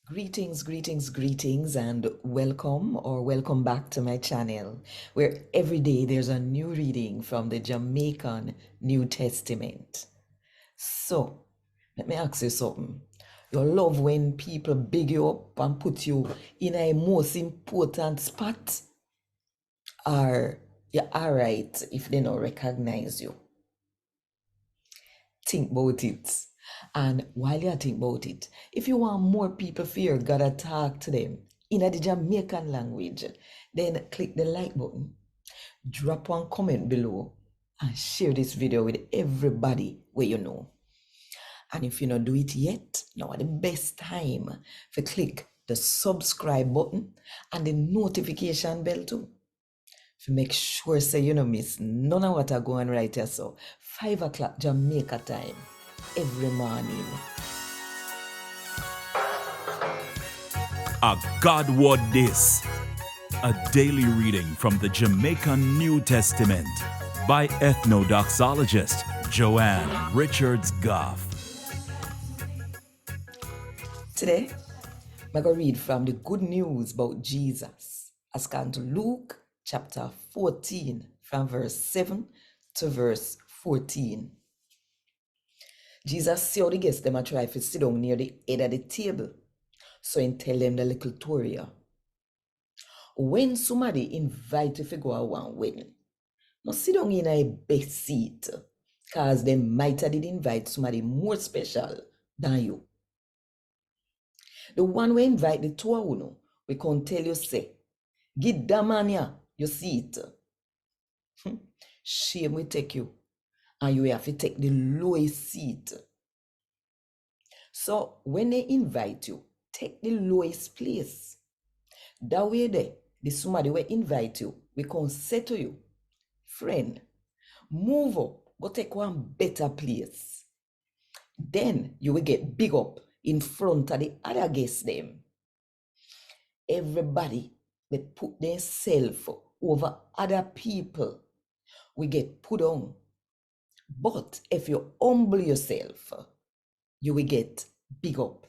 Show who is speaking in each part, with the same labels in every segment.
Speaker 1: Greetings, and welcome back to my channel, where every day there's a new reading from the Jamaican New Testament. So, let me ask you something. You love when people big you up and put you in a most important spot? Or you're alright if they don't recognize you? Think about it. And while you think about it, if you want more people fear gotta talk to them in the Jamaican language, then click the like button, drop one comment below, and share this video with everybody where you know. And if you don't do it yet, now the best time to click the subscribe button and the notification bell too, to make sure so you don't miss none of what are going right here. So 5 o'clock Jamaica time every morning.
Speaker 2: A God Word This, a daily reading from the Jamaican New Testament by Ethnodoxologist Joanne Richards Goffe.
Speaker 1: Today, I'm going to read from the good news about Jesus as come to Luke chapter 14 from verse 7 to verse 14. Jesus see how the guests them a try to sit down near the head of the table. So he tell them the little story. When somebody invite you to go to one wedding, no sit down in a best seat, cause they might have did invite somebody more special than you. The one we invite the two of you, we can tell you say, get that man here, your seat. Shame will take you, and you have to take the lowest seat. So when they invite you, take the lowest place. That way there, the somebody will invite you, we can say to you, friend, move up, go take one better place. Then you will get big up in front of the other guests them. Everybody will put themselves over other people. We get put on. But if you humble yourself, you will get big up.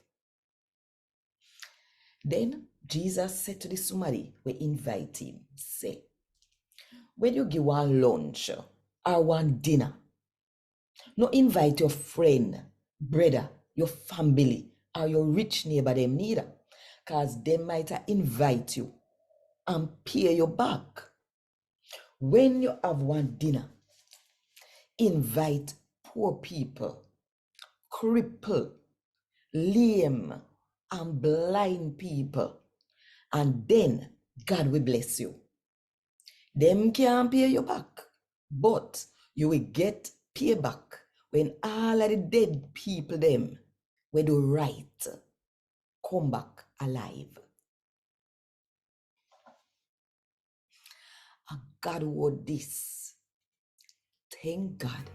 Speaker 1: Then Jesus said to the somebody we invite him, say, when you give one lunch or one dinner, no invite your friend, brother, your family, or your rich neighbor them neither, because they might invite you and pay you back. When you have one dinner, invite poor people, cripple, lame, and blind people, and then God will bless you. Them can't pay you back, but you will get payback when all of the dead people them will do right come back alive. A God word this. Thank God.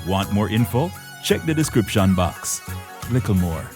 Speaker 2: Want more info? Check the description box. Little more.